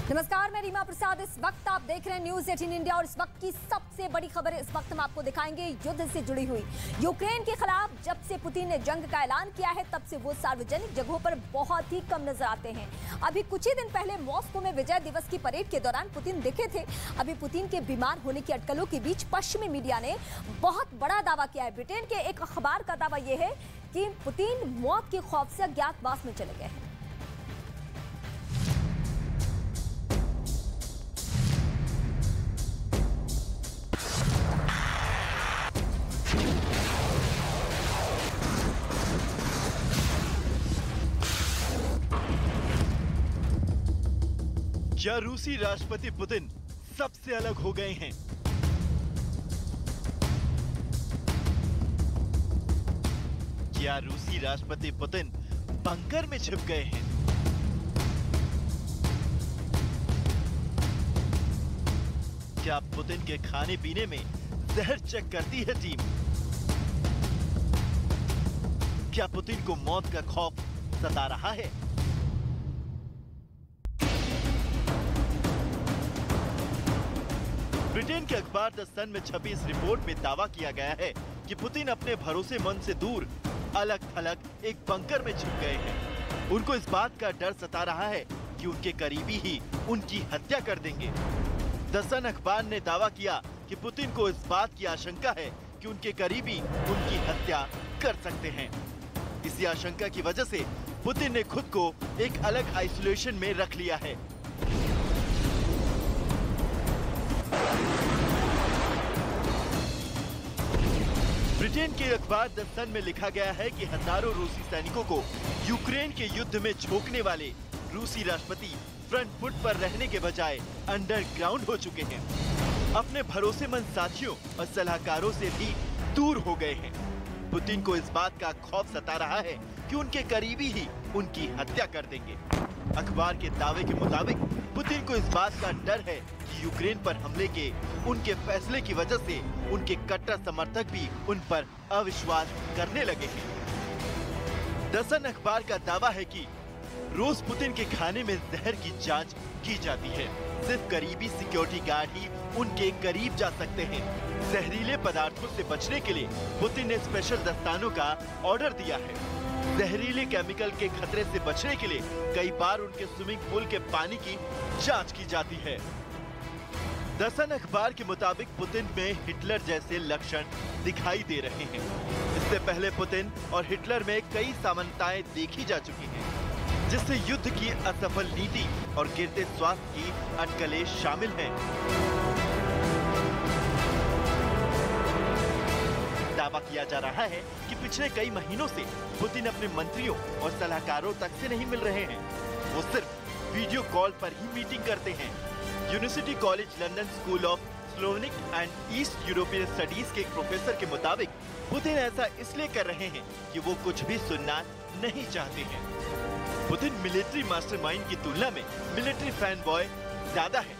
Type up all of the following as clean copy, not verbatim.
नमस्कार, मैं रीमा प्रसाद। इस वक्त आप देख रहे हैं न्यूज 18 इंडिया और इस वक्त की सबसे बड़ी खबर इस वक्त हम आपको दिखाएंगे युद्ध से जुड़ी हुई। यूक्रेन के खिलाफ जब से पुतिन ने जंग का ऐलान किया है तब से वो सार्वजनिक जगहों पर बहुत ही कम नजर आते हैं। अभी कुछ ही दिन पहले मॉस्को में विजय दिवस की परेड के दौरान पुतिन दिखे थे। अभी पुतिन के बीमार होने की अटकलों के बीच पश्चिमी मीडिया ने बहुत बड़ा दावा किया है। ब्रिटेन के एक अखबार का दावा यह है कि पुतिन मौत के खौफ से अज्ञातवास में चले गए हैं। क्या रूसी राष्ट्रपति पुतिन सबसे अलग हो गए हैं? क्या रूसी राष्ट्रपति पुतिन बंकर में छिप गए हैं? क्या पुतिन के खाने पीने में जहर चेक करती है टीम? क्या पुतिन को मौत का खौफ सता रहा है? ब्रिटेन के अखबार द सन में छपी इस रिपोर्ट में दावा किया गया है कि पुतिन अपने भरोसेमंद से दूर अलग थलग एक बंकर में छिप गए हैं। उनको इस बात का डर सता रहा है कि उनके करीबी ही उनकी हत्या कर देंगे। द सन अखबार ने दावा किया कि पुतिन को इस बात की आशंका है कि उनके करीबी उनकी हत्या कर सकते हैं। इसी आशंका की वजह से पुतिन ने खुद को एक अलग आइसोलेशन में रख लिया है। ब्रिटेन के अखबार द सन में लिखा गया है कि हजारों रूसी सैनिकों को यूक्रेन के युद्ध में झोंकने वाले रूसी राष्ट्रपति फ्रंट फुट पर रहने के बजाय अंडरग्राउंड हो चुके हैं। अपने भरोसेमंद साथियों और सलाहकारों से भी दूर हो गए हैं। पुतिन को इस बात का खौफ सता रहा है कि उनके करीबी ही उनकी हत्या कर देंगे। अखबार के दावे के मुताबिक पुतिन को इस बात का डर है कि यूक्रेन पर हमले के उनके फैसले की वजह से उनके कट्टर समर्थक भी उन पर अविश्वास करने लगे हैं। द सन अखबार का दावा है कि रोज पुतिन के खाने में जहर की जांच की जाती है। सिर्फ करीबी सिक्योरिटी गार्ड ही उनके करीब जा सकते हैं। जहरीले पदार्थों से बचने के लिए पुतिन ने स्पेशल दस्तानों का ऑर्डर दिया है। जहरीले केमिकल के खतरे से बचने के लिए कई बार उनके स्विमिंग पूल के पानी की जांच की जाती है। द सन अखबार के मुताबिक पुतिन में हिटलर जैसे लक्षण दिखाई दे रहे हैं। इससे पहले पुतिन और हिटलर में कई समानताएं देखी जा चुकी हैं, जिससे युद्ध की असफल नीति और गिरते स्वास्थ्य की अटकलें शामिल हैं। दावा किया जा रहा है कि पिछले कई महीनों से पुतिन अपने मंत्रियों और सलाहकारों तक से नहीं मिल रहे हैं। वो सिर्फ वीडियो कॉल पर ही मीटिंग करते हैं। University College London School of Slavonic and East European Studies के एक प्रोफेसर के मुताबिक पुतिन ऐसा इसलिए कर रहे हैं कि वो कुछ भी सुनना नहीं चाहते हैं। पुतिन मिलिट्री मास्टरमाइंड की तुलना में मिलिट्री फैन बॉय ज्यादा है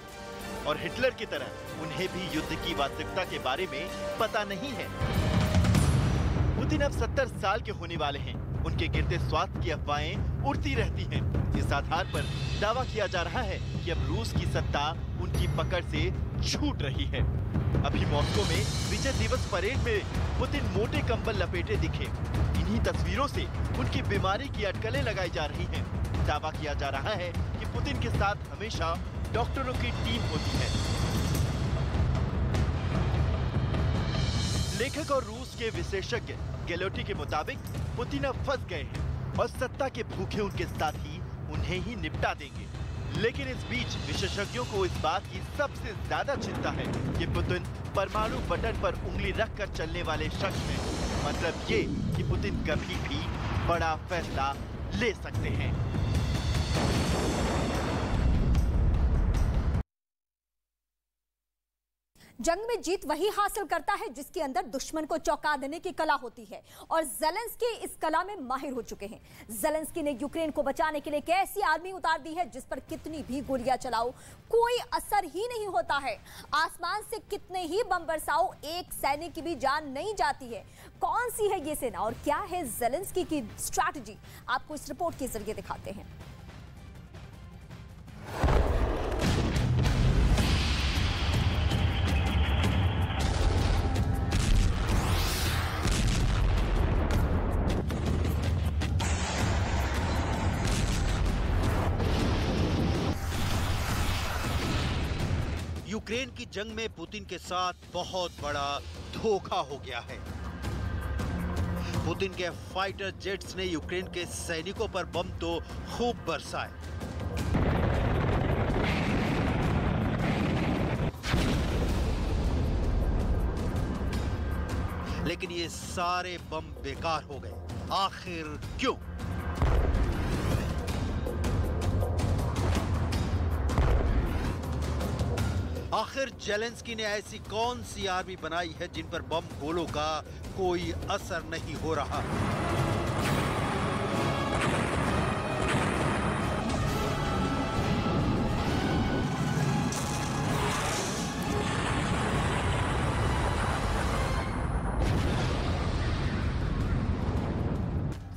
और हिटलर की तरह उन्हें भी युद्ध की वास्तविकता के बारे में पता नहीं है। पुतिन अब 70 साल के होने वाले हैं। उनके गिरते स्वास्थ्य की अफवाहें उड़ती रहती हैं। इस आधार पर दावा किया जा रहा है कि अब रूस की सत्ता उनकी पकड़ से छूट रही है। अभी मॉस्को में विजय दिवस परेड में पुतिन मोटे कंबल लपेटे दिखे। इन्हीं तस्वीरों से उनकी बीमारी की अटकलें लगाई जा रही हैं। दावा किया जा रहा है कि पुतिन के साथ हमेशा डॉक्टरों की टीम होती है। लेखक और रूस के विशेषज्ञ गैलोटी के मुताबिक पुतिन अब फंस गए हैं और सत्ता के भूखे उनके साथी उन्हें ही निपटा देंगे। लेकिन इस बीच विशेषज्ञों को इस बात की सबसे ज्यादा चिंता है कि पुतिन परमाणु बटन पर उंगली रखकर चलने वाले शख्स हैं। मतलब ये कि पुतिन कभी भी बड़ा फैसला ले सकते हैं। जंग में जीत वही हासिल करता है जिसके अंदर दुश्मन को चौंका देने की कला होती है और ज़ेलेंस्की इस कला में माहिर हो चुके हैं। ज़ेलेंस्की ने यूक्रेन को बचाने के लिए एक ऐसी आर्मी उतार दी है जिस पर कितनी भी गोलियां चलाओ कोई असर ही नहीं होता है। आसमान से कितने ही बम बरसाओ एक सैनिक की भी जान नहीं जाती है। कौन सी है ये सेना और क्या है ज़ेलेंस्की की स्ट्रैटेजी, आपको इस रिपोर्ट के जरिए दिखाते हैं। यूक्रेन की जंग में पुतिन के साथ बहुत बड़ा धोखा हो गया है। पुतिन के फाइटर जेट्स ने यूक्रेन के सैनिकों पर बम तो खूब बरसाए, लेकिन ये सारे बम बेकार हो गए। आखिर क्यों? आखिर जेलेंस्की ने ऐसी कौन सी आर्मी बनाई है जिन पर बम गोलों का कोई असर नहीं हो रहा?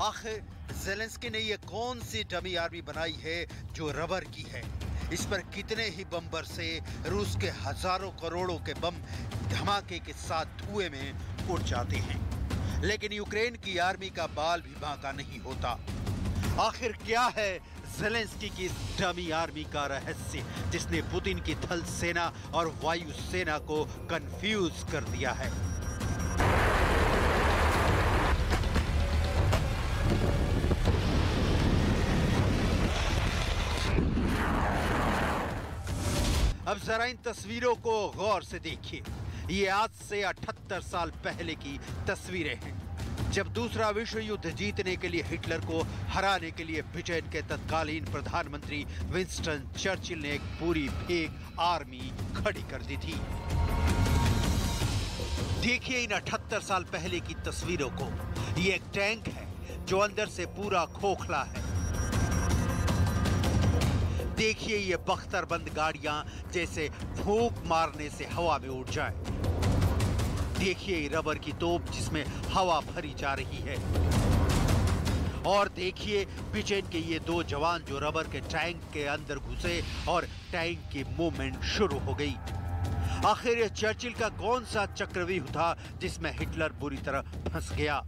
आखिर जेलेंस्की ने ये कौन सी डमी आर्मी बनाई है जो रबर की है? इस पर कितने ही बम बरसे, रूस के हजारों करोड़ों के बम धमाके के साथ धुएं में उड़ जाते हैं, लेकिन यूक्रेन की आर्मी का बाल भी बांका नहीं होता। आखिर क्या है जेलेंस्की की डमी आर्मी का रहस्य जिसने पुतिन की थल सेना और वायु सेना को कंफ्यूज कर दिया है? अब जरा इन तस्वीरों को गौर से देखिए। ये आज से 78 साल पहले की तस्वीरें हैं, जब दूसरा विश्व युद्ध जीतने के लिए हिटलर को हराने के लिए ब्रिटेन के तत्कालीन प्रधानमंत्री विंस्टन चर्चिल ने एक पूरी फेक आर्मी खड़ी कर दी थी। देखिए इन 78 साल पहले की तस्वीरों को। ये एक टैंक है जो अंदर से पूरा खोखला है। देखिए ये बख्तरबंद गाड़ियां जैसे फूंक मारने से हवा में उड़ जाए। देखिए ये रबर की तोप जिसमें हवा भरी जा रही है। और देखिए ब्रिटेन के ये दो जवान जो रबर के टैंक के अंदर घुसे और टैंक की मूवमेंट शुरू हो गई। आखिर ये चर्चिल का कौन सा चक्रव्यूह था जिसमें हिटलर बुरी तरह फंस गया?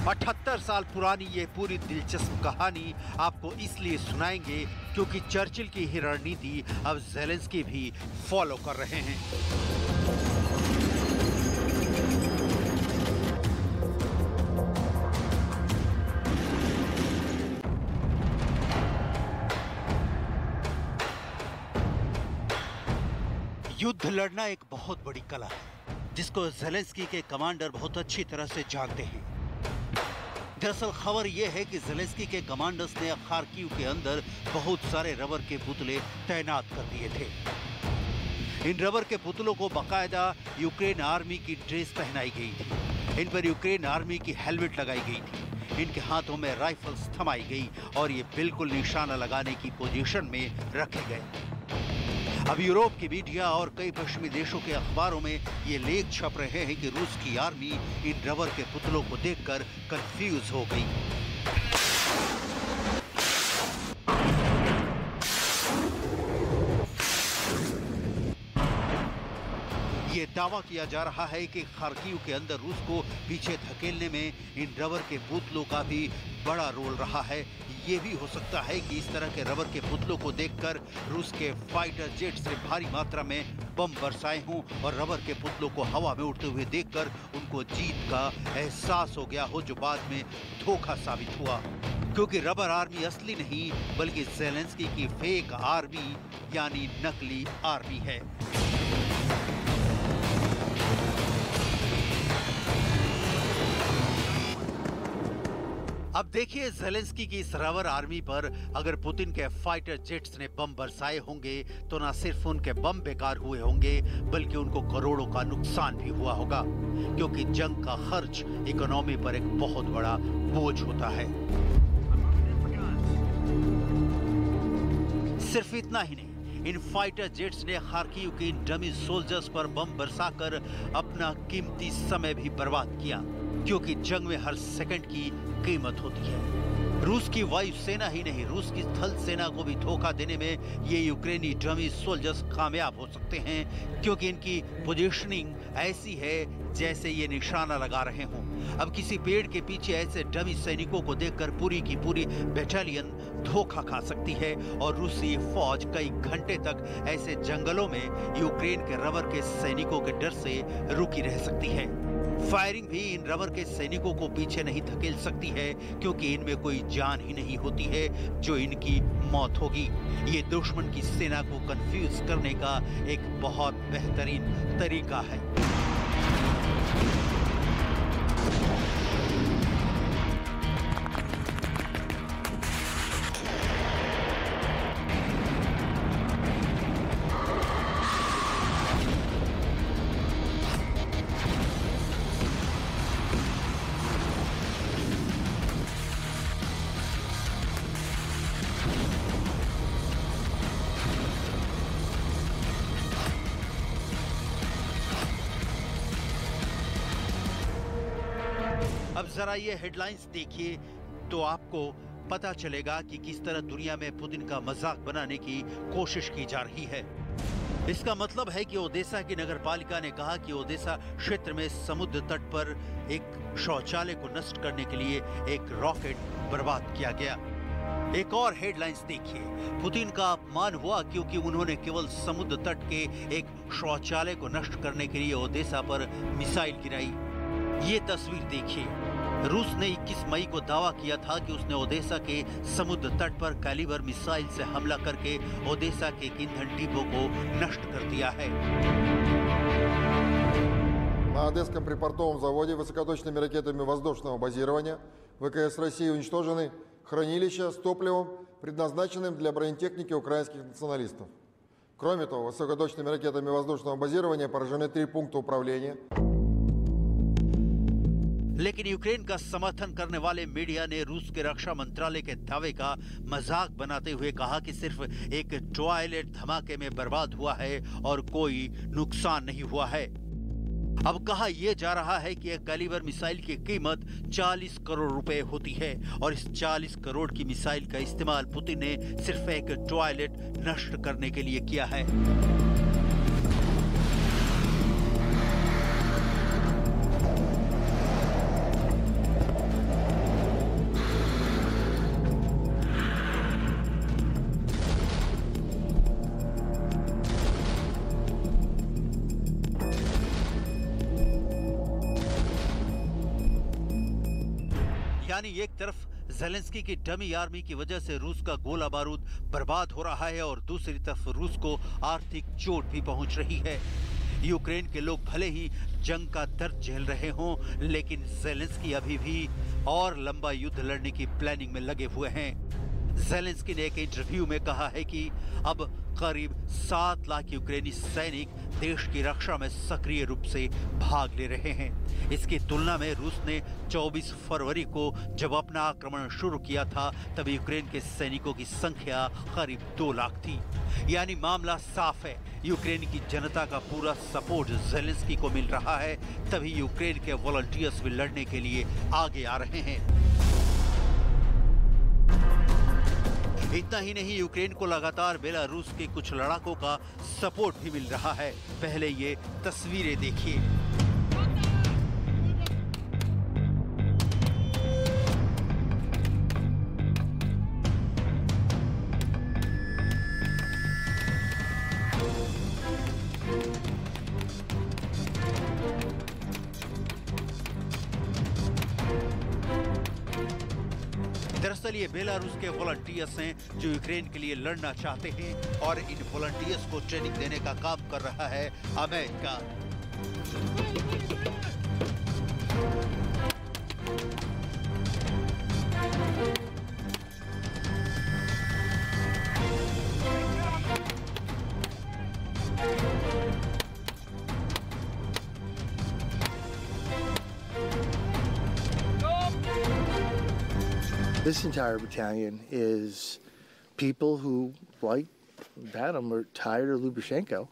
78 साल पुरानी ये पूरी दिलचस्प कहानी आपको इसलिए सुनाएंगे क्योंकि चर्चिल की ही रणनीति अब जेलेंस्की भी फॉलो कर रहे हैं। युद्ध लड़ना एक बहुत बड़ी कला है जिसको जेलेंस्की के कमांडर बहुत अच्छी तरह से जानते हैं। दरअसल खबर यह है कि जेलेंस्की के कमांडर्स ने खार्किव के अंदर बहुत सारे रबर के पुतले तैनात कर दिए थे। इन रबर के पुतलों को बाकायदा यूक्रेन आर्मी की ड्रेस पहनाई गई थी। इन पर यूक्रेन आर्मी की हेलमेट लगाई गई थी। इनके हाथों में राइफल्स थमाई गई और ये बिल्कुल निशाना लगाने की पोजीशन में रखे गए। अब यूरोप की मीडिया और कई पश्चिमी देशों के अखबारों में ये लेख छप रहे हैं कि रूस की आर्मी इन रबर के पुतलों को देखकर कंफ्यूज हो गई। ये दावा किया जा रहा है कि खार्किव के अंदर रूस को पीछे धकेलने में इन रबर के पुतलों का भी बड़ा रोल रहा है। ये भी हो सकता है कि इस तरह के रबर के पुतलों को देखकर रूस के फाइटर जेट से भारी मात्रा में बम बरसाए हों और रबर के पुतलों को हवा में उड़ते हुए देखकर उनको जीत का एहसास हो गया हो, जो बाद में धोखा साबित हुआ। क्योंकि रबर आर्मी असली नहीं बल्कि जेलेंस्की की फेक आर्मी यानी नकली आर्मी है। अब देखिए जेलेंस्की की इस रबर आर्मी पर अगर पुतिन के फाइटर जेट्स ने बम बरसाए होंगे तो न सिर्फ उनके बम बेकार हुए होंगे बल्कि उनको करोड़ों का नुकसान भी हुआ होगा, क्योंकि जंग का खर्च इकोनॉमी पर एक बहुत बड़ा बोझ होता है। सिर्फ इतना ही नहीं, इन फाइटर जेट्स ने खार्किव के इन डमी सोल्जर्स पर बम बरसाकर अपना कीमती समय भी बर्बाद किया, क्योंकि जंग में हर सेकंड की कीमत होती है। रूस की वायु सेना ही नहीं, रूस की थल सेना को भी धोखा देने में ये यूक्रेनी डमी सोल्जर्स कामयाब हो सकते हैं, क्योंकि इनकी पोजीशनिंग ऐसी है जैसे ये निशाना लगा रहे हों। अब किसी पेड़ के पीछे ऐसे डमी सैनिकों को देखकर पूरी की पूरी बटालियन धोखा खा सकती है और रूसी फौज कई घंटे तक ऐसे जंगलों में यूक्रेन के रबर के सैनिकों के डर से रुकी रह सकती है। फायरिंग भी इन रबर के सैनिकों को पीछे नहीं धकेल सकती है, क्योंकि इनमें कोई जान ही नहीं होती है जो इनकी मौत होगी। ये दुश्मन की सेना को कंफ्यूज करने का एक बहुत बेहतरीन तरीका है। अब जरा ये हेडलाइंस देखिए तो आपको पता चलेगा कि किस तरह दुनिया में पुतिन का मजाक बनाने की कोशिश की जा रही है। इसका मतलब है कि ओडेसा की नगरपालिका ने कहा कि ओडेसा क्षेत्र में समुद्र तट पर एक शौचालय को नष्ट करने के लिए एक रॉकेट बर्बाद किया गया। एक और हेडलाइंस देखिए, पुतिन का अपमान हुआ क्योंकि उन्होंने केवल समुद्र तट के एक शौचालय को नष्ट करने के लिए ओडेसा पर मिसाइल गिराई। ये तस्वीर देखिए, रूस ने 21 मई को दावा किया था कि उसने ओडेसा के समुद्र तट पर कैलिबर मिसाइल से हमला करके ओडेसा के ईंधन डिपो को नष्ट कर दिया है। На Одесском припортовом заводе высокоточными ракетами воздушного базирования ВКС России уничтожены хранилища с топливом, предназначенным для бронетехники украинских националистов. Кроме того, высокоточными ракетами воздушного базирования поражены 3 пункта управления. लेकिन यूक्रेन का समर्थन करने वाले मीडिया ने रूस के रक्षा मंत्रालय के दावे का मजाक बनाते हुए कहा कि सिर्फ एक टॉयलेट धमाके में बर्बाद हुआ है और कोई नुकसान नहीं हुआ है। अब कहा यह जा रहा है कि एक कैलिबर मिसाइल की कीमत 40 करोड़ रुपए होती है और इस 40 करोड़ की मिसाइल का इस्तेमाल पुतिन ने सिर्फ एक टॉयलेट नष्ट करने के लिए किया है। यानी एक तरफ ज़ेलेंस्की की डमी आर्मी की वजह से रूस का गोला बारूद बर्बाद हो रहा है और दूसरी तरफ रूस को आर्थिक चोट भी पहुंच रही है। यूक्रेन के लोग भले ही जंग का दर्द झेल रहे हों, लेकिन ज़ेलेंस्की अभी भी और लंबा युद्ध लड़ने की प्लानिंग में लगे हुए हैं। ज़ेलेंस्की ने एक इंटरव्यू में कहा है कि अब करीब 7 लाख यूक्रेनी सैनिक देश की रक्षा में सक्रिय रूप से भाग ले रहे हैं। इसकी तुलना में रूस ने 24 फरवरी को जब अपना आक्रमण शुरू किया था तब यूक्रेन के सैनिकों की संख्या करीब 2 लाख थी। यानी मामला साफ है, यूक्रेन की जनता का पूरा सपोर्ट ज़ेलेंस्की को मिल रहा है, तभी यूक्रेन के वॉलंटियर्स भी लड़ने के लिए आगे आ रहे हैं। इतना ही नहीं, यूक्रेन को लगातार बेलारूस के कुछ लड़ाकों का सपोर्ट भी मिल रहा है। पहले ये तस्वीरें देखिए। दरअसल ये बेलारूस के वॉलंटियर्स हैं जो यूक्रेन के लिए लड़ना चाहते हैं और इन वॉलंटियर्स को ट्रेनिंग देने का काम कर रहा है America. This entire battalion is people who, like Vadim, are tired of Lukashenko.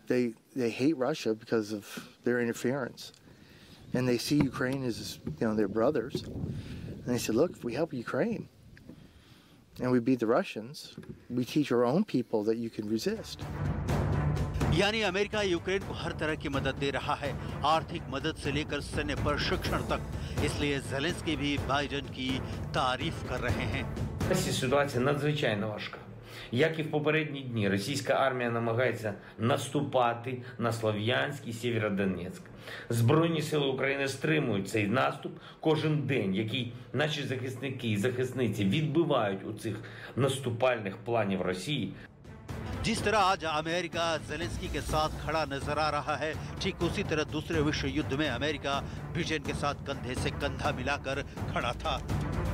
They hate Russia because of their interference, and they see Ukraine as, you know, their brothers. And they said, look, if we help Ukraine and we beat the Russians, we teach our own people that you can resist. यानी America Ukraine को हर तरह की मदद दे रहा है, आर्थिक मदद से लेकर सैन्य प्रशिक्षण तक। इसलिए ज़ेलेंस्की भी बाइडेन की तारीफ कर रहे हैं। Ситуація надзвичайно важка. Як і в попередні дні, російська армія намагається наступати на Слов'янськ і Сєвєродонецьк. Збройні сили України стримують цей наступ кожен день, який наші захисники і захисниці відбивають у цих наступальних планів Росії. जिस तरह आज अमेरिका ज़ेलेंस्की के साथ खड़ा नजर आ रहा है, ठीक उसी तरह दूसरे विश्व युद्ध में अमेरिका ब्रिटेन के साथ कंधे से कंधा मिलाकर खड़ा था।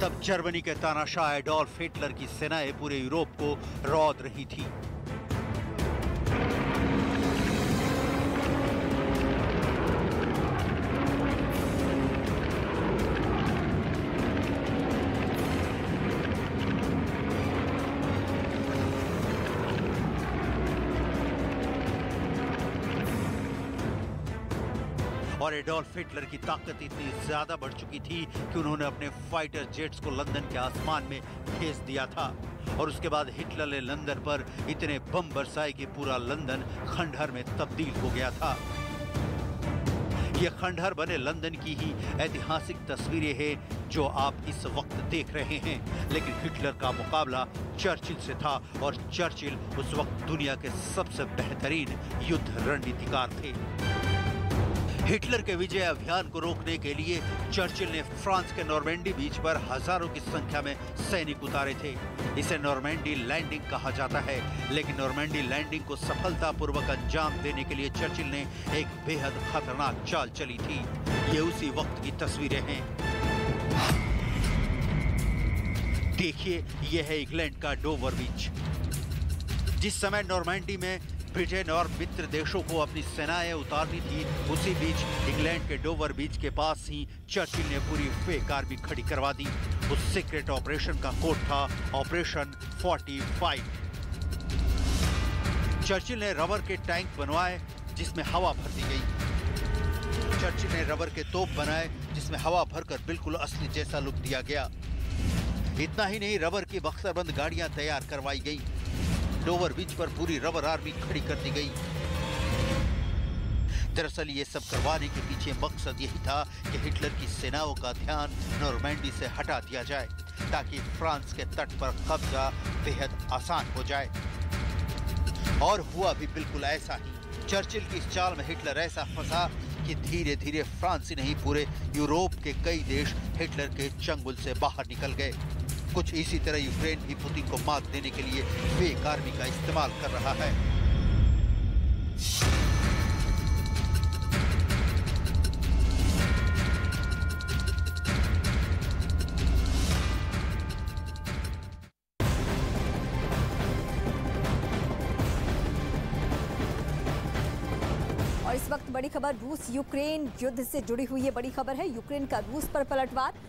तब जर्मनी के तानाशाह एडोल्फ हिटलर की सेनाएं पूरे यूरोप को रौंद रही थी। और एडोल्फ हिटलर की ताकत इतनी ज्यादा बढ़ चुकी थी कि उन्होंने अपने फाइटर जेट्स को लंदन के आसमान में भेज दिया था। और उसके बाद हिटलर ने लंदन पर इतने बम बरसाए कि पूरा लंदन खंडहर में तब्दील हो गया था। ये खंडहर बने लंदन की ही ऐतिहासिक तस्वीरें हैं जो आप इस वक्त देख रहे हैं। लेकिन हिटलर का मुकाबला चर्चिल से था और चर्चिल उस वक्त दुनिया के सबसे बेहतरीन युद्ध रणनीतिकार थे। हिटलर के विजय अभियान को रोकने के लिए चर्चिल ने फ्रांस के नॉर्मैंडी बीच पर हजारों की संख्या में सैनिक उतारे थे। इसे नॉर्मैंडी लैंडिंग कहा जाता है। लेकिन नॉर्मैंडी लैंडिंग को सफलतापूर्वक अंजाम देने के लिए चर्चिल ने एक बेहद खतरनाक चाल चली थी। ये उसी वक्त की तस्वीरें हैं। देखिए, यह है इंग्लैंड का डोवर बीच। जिस समय नॉर्मैंडी में ब्रिटेन और मित्र देशों को अपनी सेनाएं उतारनी थी, उसी बीच इंग्लैंड के डोवर बीच के पास ही चर्चिल ने पूरी फेक आर्मी खड़ी करवा दी। उस सीक्रेट ऑपरेशन का कोड था ऑपरेशन 45। चर्चिल ने रबर के टैंक बनवाए जिसमें हवा भर दी गई। चर्चिल ने रबर के तोप बनाए जिसमें हवा भरकर बिल्कुल असली जैसा लुक दिया गया। इतना ही नहीं, रबर की बख्तरबंद गाड़ियां तैयार करवाई गई। डोवर बीच पर पूरी रबर आर्मी खड़ी कर दी गई। दरअसल ये सब करवाने के पीछे मकसद यही था कि हिटलर की सेनाओं का ध्यान नॉर्मैंडी से हटा दिया जाए ताकि फ्रांस के तट पर कब्जा बेहद आसान हो जाए। और हुआ भी बिल्कुल ऐसा ही। चर्चिल की इस चाल में हिटलर ऐसा फंसा कि धीरे धीरे फ्रांस ही नहीं, पूरे यूरोप के कई देश हिटलर के चंगुल से बाहर निकल गए। कुछ इसी तरह यूक्रेन भी पुतिन को मात देने के लिए फेक आर्मी का इस्तेमाल कर रहा है। और इस वक्त बड़ी खबर रूस यूक्रेन युद्ध से जुड़ी हुई है। बड़ी खबर है, यूक्रेन का रूस पर पलटवार।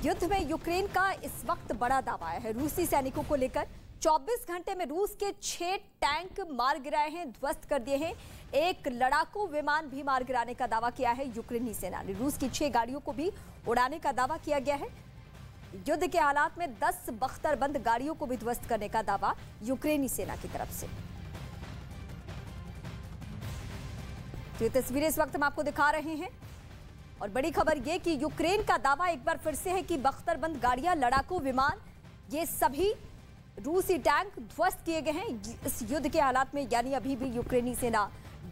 युद्ध में यूक्रेन का इस वक्त बड़ा दावा है रूसी सैनिकों को लेकर। 24 घंटे में रूस के 6 टैंक मार गिराए हैं, ध्वस्त कर दिए हैं। एक लड़ाकू विमान भी मार गिराने का दावा किया है यूक्रेनी सेना ने। रूस की 6 गाड़ियों को भी उड़ाने का दावा किया गया है। युद्ध के हालात में 10 बख्तरबंद गाड़ियों को भी ध्वस्त करने का दावा यूक्रेनी सेना की तरफ से। तो ये तस्वीरें इस वक्त हम आपको दिखा रहे हैं। और बड़ी खबर ये कि यूक्रेन का दावा एक बार फिर से है कि बख्तरबंद गाड़ियां, लड़ाकू विमान, ये सभी रूसी टैंक ध्वस्त किए गए हैं इस युद्ध के हालात में। यानी अभी भी यूक्रेनी सेना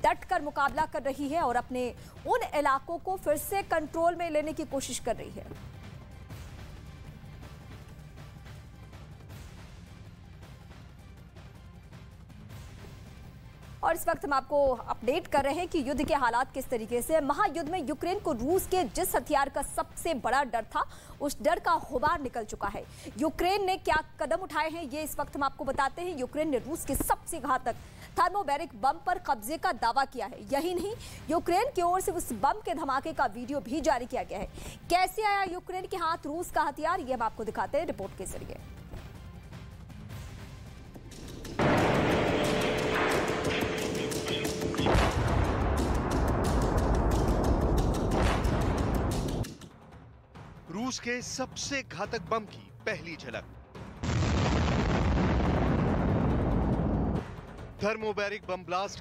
डटकर मुकाबला कर रही है और अपने उन इलाकों को फिर से कंट्रोल में लेने की कोशिश कर रही है। और इस वक्त हम आपको अपडेट कर रहे हैं कि युद्ध के हालात किस तरीके से। महायुद्ध में यूक्रेन को रूस के जिस हथियार का सबसे बड़ा डर था, उस डर का गुबार निकल चुका है। यूक्रेन ने क्या कदम उठाए हैं, ये इस वक्त हम आपको बताते हैं। यूक्रेन ने रूस के सबसे घातक थर्मोबैरिक बम पर कब्जे का दावा किया है। यही नहीं, यूक्रेन की ओर से उस बम के धमाके का वीडियो भी जारी किया गया है। कैसे आया यूक्रेन के हाथ रूस का हथियार, ये हम आपको दिखाते हैं रिपोर्ट के जरिए। रूस के सबसे घातक बम की पहली झलक। Thermobaric bomb blast